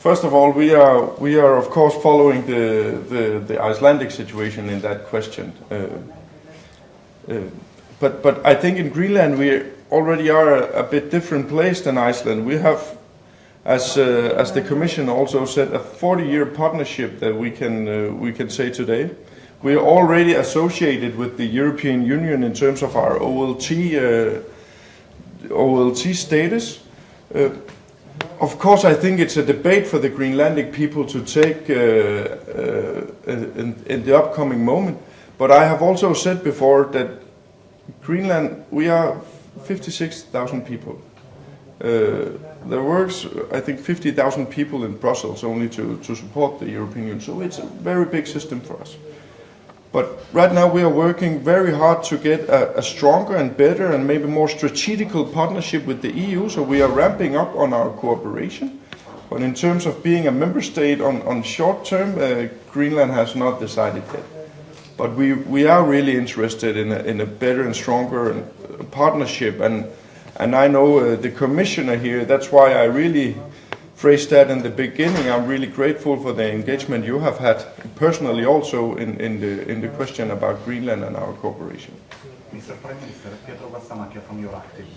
First of all, we are of course following the Icelandic situation in that question. But I think in Greenland we already are a bit different place than Iceland. We have, as the Commission also said, a 40-year partnership that we can say today. We are already associated with the European Union in terms of our OLT status. Of course, I think it's a debate for the Greenlandic people to take in the upcoming moment. But I have also said before that Greenland, we are 56,000 people. There works, I think, 50,000 people in Brussels only to support the European Union. So it's a very big system for us. But right now we are working very hard to get a stronger and better and maybe more strategical partnership with the EU. So we are ramping up on our cooperation. But in terms of being a member state on short term, Greenland has not decided yet. But we are really interested in a better and stronger partnership. And I know the commissioner here, that's why I really phrased that in the beginning. I'm really grateful for the engagement you have had personally also in the question about Greenland and our cooperation. Mr. Prime Minister, Pietro Bassamacchia from Euractiv.